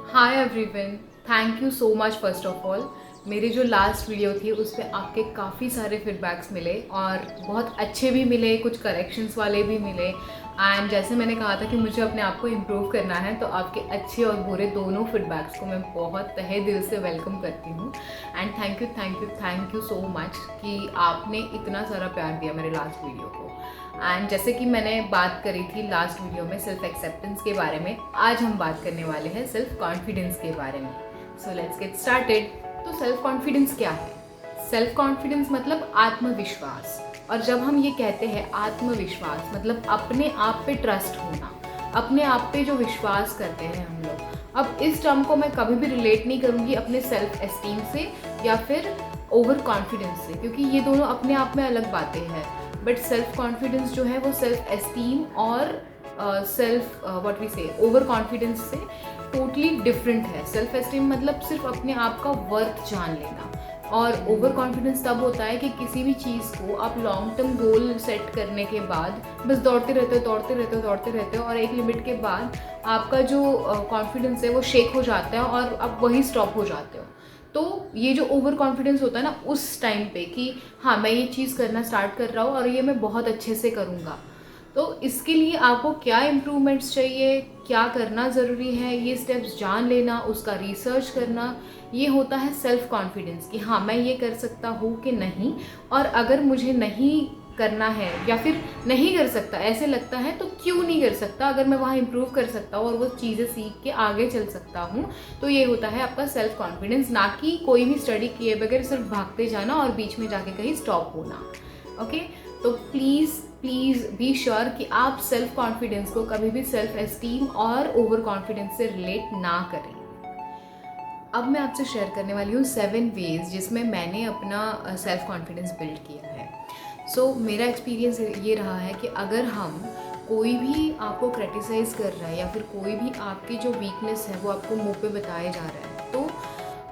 Hi everyone, thank you so much first of all. मेरी जो last video थी उस पर आपके काफ़ी सारे फीडबैक्स मिले और बहुत अच्छे भी मिले, कुछ करेक्शंस वाले भी मिले। एंड जैसे मैंने कहा था कि मुझे अपने आप को इम्प्रूव करना है, तो आपके अच्छे और बुरे दोनों फीडबैक्स को मैं बहुत तहे दिल से वेलकम करती हूँ। And thank you thank you thank you so much कि आपने इतना सारा प्यार दिया मेरे लास्ट वीडियो को। एंड जैसे कि मैंने बात करी थी लास्ट वीडियो में सेल्फ एक्सेप्टेंस के बारे में, आज हम बात करने वाले हैं सेल्फ कॉन्फिडेंस के बारे में। So let's get started. तो सेल्फ कॉन्फिडेंस क्या है? सेल्फ कॉन्फिडेंस मतलब आत्मविश्वास। और जब हम ये कहते हैं आत्मविश्वास, मतलब अपने आप पे ट्रस्ट होना, अपने आप पे जो विश्वास करते हैं हम लोग। अब इस टर्म को मैं कभी भी रिलेट नहीं करूँगी अपने सेल्फ एस्टीम से या फिर ओवर कॉन्फिडेंस से, क्योंकि ये दोनों अपने आप में अलग बातें हैं। बट सेल्फ कॉन्फिडेंस जो है वो सेल्फ एस्टीम और सेल्फ व्हाट वी से ओवर कॉन्फिडेंस से टोटली डिफरेंट है। सेल्फ एस्टीम मतलब सिर्फ अपने आप का वर्थ जान लेना, और ओवर कॉन्फिडेंस तब होता है कि किसी भी चीज़ को आप लॉन्ग टर्म गोल सेट करने के बाद बस दौड़ते रहते हो और एक लिमिट के बाद आपका जो कॉन्फिडेंस है वो शेक हो जाता है और आप वही स्टॉप हो जाते हो। तो ये जो ओवर कॉन्फिडेंस होता है ना उस टाइम पे कि हाँ मैं ये चीज़ करना स्टार्ट कर रहा हूँ और ये मैं बहुत अच्छे से करूँगा। तो इसके लिए आपको क्या इम्प्रूवमेंट्स चाहिए, क्या करना ज़रूरी है, ये स्टेप्स जान लेना, उसका रिसर्च करना, ये होता है सेल्फ कॉन्फिडेंस कि हाँ मैं ये कर सकता हूँ कि नहीं। और अगर मुझे नहीं करना है या फिर नहीं कर सकता ऐसे लगता है तो क्यों नहीं कर सकता, अगर मैं वहाँ इम्प्रूव कर सकता हूँ और वो चीज़ें सीख के आगे चल सकता हूँ। तो ये होता है आपका सेल्फ कॉन्फिडेंस, ना कि कोई भी स्टडी किए बगैर सिर्फ भागते जाना और बीच में जाके कहीं स्टॉप होना। ओके, तो प्लीज़ प्लीज़ बी श्योर कि आप सेल्फ कॉन्फिडेंस को कभी भी सेल्फ एस्टीम और ओवर कॉन्फिडेंस से रिलेट ना करें। अब मैं आपसे शेयर करने वाली हूँ 7 वेज जिसमें मैंने अपना सेल्फ कॉन्फिडेंस बिल्ड किया है। सो मेरा एक्सपीरियंस ये रहा है कि अगर हम कोई भी आपको क्रिटिसाइज़ कर रहा है या फिर कोई भी आपकी जो वीकनेस है वो आपको मुंह पे बताया जा रहा है, तो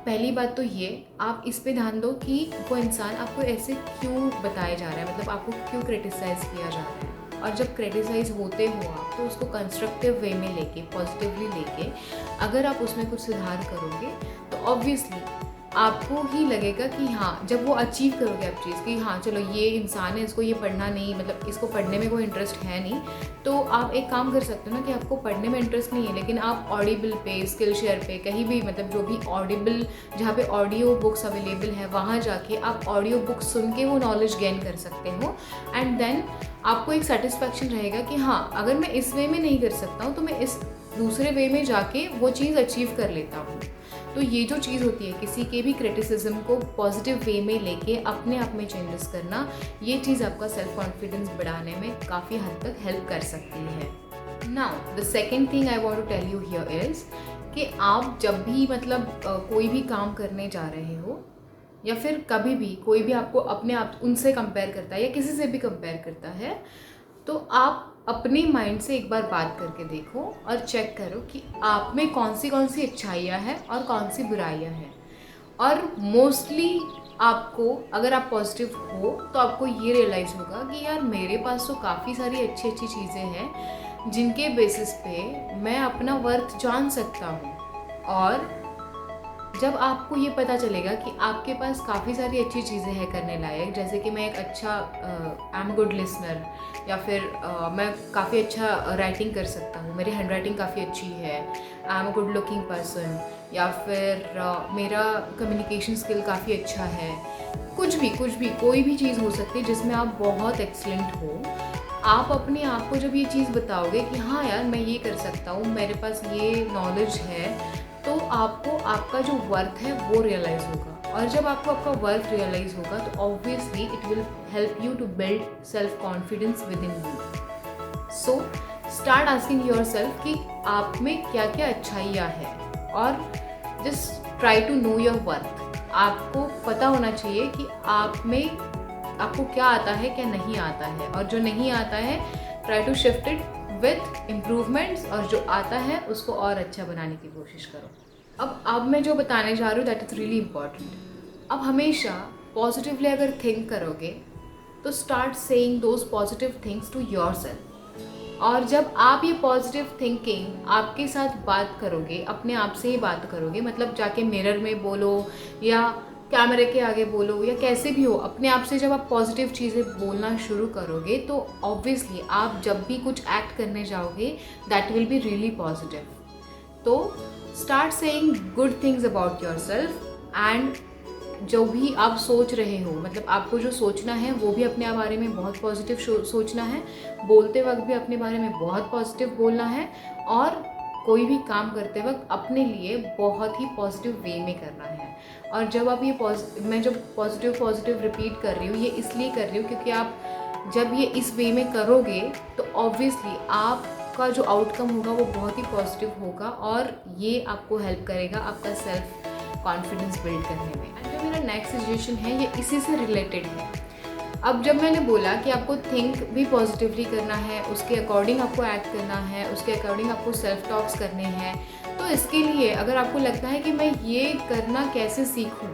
पहली बात तो ये आप इस पे ध्यान दो कि वो इंसान आपको ऐसे क्यों बताया जा रहा है, मतलब आपको क्यों क्रिटिसाइज़ किया जा रहा है। और जब क्रिटिसाइज़ होते हो आप तो उसको कंस्ट्रक्टिव वे में लेके, पॉजिटिवली लेके अगर आप उसमें कुछ सुधार करोगे तो ऑब्वियसली आपको ही लगेगा कि हाँ, जब वो अचीव करोगे आप चीज़ कि हाँ चलो ये इंसान है, इसको ये पढ़ना नहीं, मतलब इसको पढ़ने में कोई इंटरेस्ट है नहीं, तो आप एक काम कर सकते हो ना कि आपको पढ़ने में इंटरेस्ट नहीं है लेकिन आप ऑडिबल पे, स्किल शेयर पे, कहीं भी मतलब जो भी ऑडिबल जहाँ पे ऑडियो बुक्स अवेलेबल है वहाँ जाके आप ऑडियो बुक्स सुन के वो नॉलेज गेन कर सकते हो। एंड देन आपको एक सेटिस्फैक्शन रहेगा कि हाँ अगर मैं इस वे में नहीं कर सकता हूँ तो मैं इस दूसरे वे में जाके वो चीज़ अचीव कर लेता हूँ। तो ये जो चीज़ होती है किसी के भी क्रिटिसिज्म को पॉजिटिव वे में लेके अपने आप में चेंजेस करना, ये चीज़ आपका सेल्फ कॉन्फिडेंस बढ़ाने में काफ़ी हद तक हेल्प कर सकती है। Now the second thing I want to tell you here is कि आप जब भी मतलब कोई भी काम करने जा रहे हो या फिर कभी भी कोई भी आपको अपने आप उनसे कंपेयर करता है या किसी से भी कंपेयर करता है, तो आप अपने माइंड से एक बार बात करके देखो और चेक करो कि आप में कौन सी अच्छाइयाँ हैं और कौन सी बुराइयाँ हैं। और मोस्टली आपको, अगर आप पॉजिटिव हो तो आपको ये रियलाइज़ होगा कि यार मेरे पास तो काफ़ी सारी अच्छी अच्छी चीज़ें हैं जिनके बेसिस पे मैं अपना वर्थ जान सकता हूँ। और जब आपको ये पता चलेगा कि आपके पास काफ़ी सारी अच्छी चीज़ें हैं करने लायक, जैसे कि मैं एक अच्छा आई एम गुड लिसनर, या फिर मैं काफ़ी अच्छा राइटिंग कर सकता हूँ, मेरी हैंड राइटिंग काफ़ी अच्छी है, I am a good looking person, या फिर मेरा कम्युनिकेशन स्किल काफ़ी अच्छा है, कुछ भी कोई भी चीज़ हो सकती है जिसमें आप बहुत एक्सलेंट हो। आप अपने आप को जब ये चीज़ बताओगे कि हाँ यार मैं ये कर सकता हूँ, मेरे पास ये नॉलेज है, तो आपको आपका जो वर्थ है वो रियलाइज़ होगा। और जब आपको आपका वर्थ रियलाइज़ होगा तो obviously it will help you to build self confidence within you. So start asking yourself कि आप में क्या क्या अच्छाइयाँ हैं, और just try to know your worth. आपको पता होना चाहिए कि आप में आपको क्या आता है क्या नहीं आता है, और जो नहीं आता है try to shift it with improvements, और जो आता है उसको और अच्छा बनाने की कोशिश करो। अब मैं जो बताने जा रही हूँ दैट इज़ रियली इम्पॉर्टेंट। अब हमेशा पॉजिटिवली अगर थिंक करोगे तो start saying those positive things to yourself. और जब आप ये पॉजिटिव थिंकिंग आपके साथ बात करोगे, अपने आप से ही बात करोगे, मतलब जाके मिरर में बोलो या कैमरे के आगे बोलो या कैसे भी हो, अपने आप से जब आप पॉजिटिव चीज़ें बोलना शुरू करोगे तो ऑब्वियसली आप जब भी कुछ एक्ट करने जाओगे that will be really positive. तो start saying good things about yourself and जो भी आप सोच रहे हो, मतलब आपको जो सोचना है वो भी अपने बारे में बहुत पॉजिटिव सोचना है, बोलते वक्त भी अपने बारे में बहुत पॉजिटिव बोलना है और कोई भी काम करते वक्त अपने लिए बहुत ही पॉजिटिव वे में करना है. और जब आप ये मैं जब पॉजिटिव रिपीट कर रही हूँ, ये इसलिए कर रही हूँ क्योंकि आप जब ये इस वे में करोगे तो ऑब्वियसली आपका जो आउटकम होगा वो बहुत ही पॉजिटिव होगा और ये आपको हेल्प करेगा आपका सेल्फ कॉन्फिडेंस बिल्ड करने में. एंड जो मेरा नेक्स्ट सजेशन है ये इसी से रिलेटेड है. अब जब मैंने बोला कि आपको थिंक भी पॉजिटिवली करना है, उसके अकॉर्डिंग आपको एक्ट करना है, उसके अकॉर्डिंग आपको सेल्फ टॉक्स करने हैं, तो इसके लिए अगर आपको लगता है कि मैं ये करना कैसे सीखूं,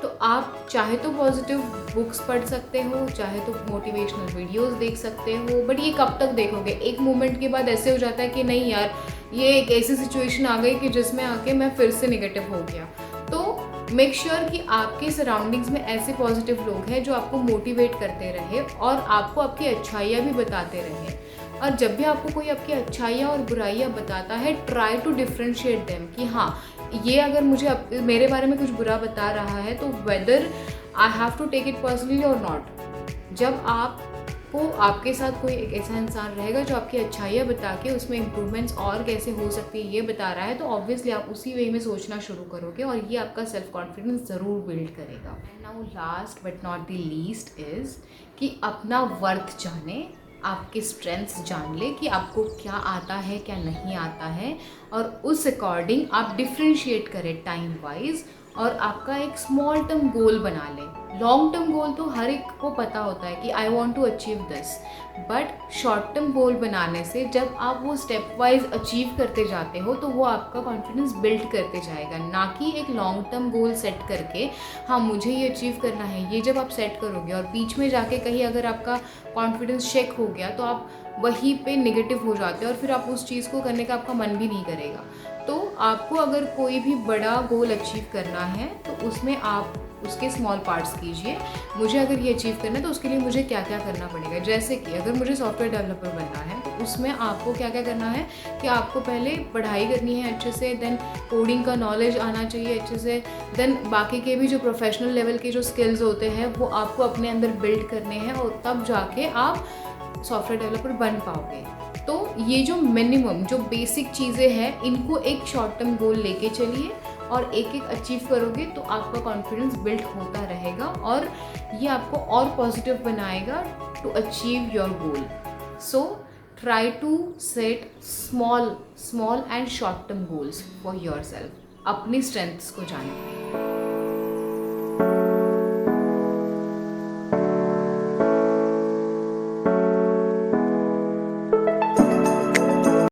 तो आप चाहे तो पॉजिटिव बुक्स पढ़ सकते हो, चाहे तो मोटिवेशनल वीडियोस देख सकते हो. बट ये कब तक देखोगे? एक मोमेंट के बाद ऐसे हो जाता है कि नहीं यार, ये एक ऐसी सिचुएशन आ गई कि जिसमें आके मैं फिर से नेगेटिव हो गया. तो मेक श्योर कि आपके सराउंडिंग्स में ऐसे पॉजिटिव लोग हैं जो आपको मोटिवेट करते रहे और आपको आपकी अच्छाइयाँ भी बताते रहे. और जब भी आपको कोई आपकी अच्छाइयाँ और बुराइयाँ बताता है, ट्राई टू डिफ्रेंशिएट देम कि हाँ, ये अगर मुझे मेरे बारे में कुछ बुरा बता रहा है तो whether I have to take it personally और नॉट. जब आपको आपके साथ कोई एक ऐसा इंसान रहेगा जो आपकी अच्छाइयाँ बता के उसमें इम्प्रूवमेंट्स और कैसे हो सकती है ये बता रहा है, तो ऑब्वियसली आप उसी वे में सोचना शुरू करोगे और ये आपका सेल्फ कॉन्फिडेंस ज़रूर बिल्ड करेगा. And now last but not the least is कि अपना वर्थ जाने, आपके स्ट्रेंथ्स जान ले कि आपको क्या आता है क्या नहीं आता है और उस अकॉर्डिंग आप डिफ्रेंशिएट करें टाइम वाइज और आपका एक स्मॉल टर्म गोल बना लें. लॉन्ग टर्म गोल तो हर एक को पता होता है कि I want to achieve this, but short term goal बनाने से जब आप वो स्टेप वाइज अचीव करते जाते हो तो वो आपका कॉन्फिडेंस बिल्ड करते जाएगा, ना कि एक लॉन्ग टर्म गोल सेट करके हाँ मुझे ये अचीव करना है. ये जब आप सेट करोगे और बीच में जाके कहीं अगर आपका कॉन्फिडेंस शेक हो गया तो आप वहीं पे नेगेटिव हो जाते हो और फिर आप उस चीज़ को करने का आपका मन भी नहीं करेगा. तो आपको अगर कोई भी बड़ा गोल अचीव करना है तो उसमें आप उसके स्मॉल पार्ट्स कीजिए. मुझे अगर ये अचीव करना है तो उसके लिए मुझे क्या क्या करना पड़ेगा. जैसे कि अगर मुझे सॉफ्टवेयर डेवलपर बनना है तो उसमें आपको क्या क्या करना है कि आपको पहले पढ़ाई करनी है अच्छे से, देन कोडिंग का नॉलेज आना चाहिए अच्छे से, देन बाकी के भी जो प्रोफेशनल लेवल के जो स्किल्स होते हैं वो आपको अपने अंदर बिल्ड करने हैं और तब जाके आप सॉफ्टवेयर डेवलपर बन पाओगे. तो ये जो मिनिमम जो बेसिक चीज़ें हैं इनको एक शॉर्ट टर्म गोल लेके चलिए और एक एक अचीव करोगे तो आपका कॉन्फिडेंस बिल्ड होता रहेगा और ये आपको और पॉजिटिव बनाएगा to achieve your goal. So try to set small and short term goals for yourself, अपनी स्ट्रेंथ्स को जाने.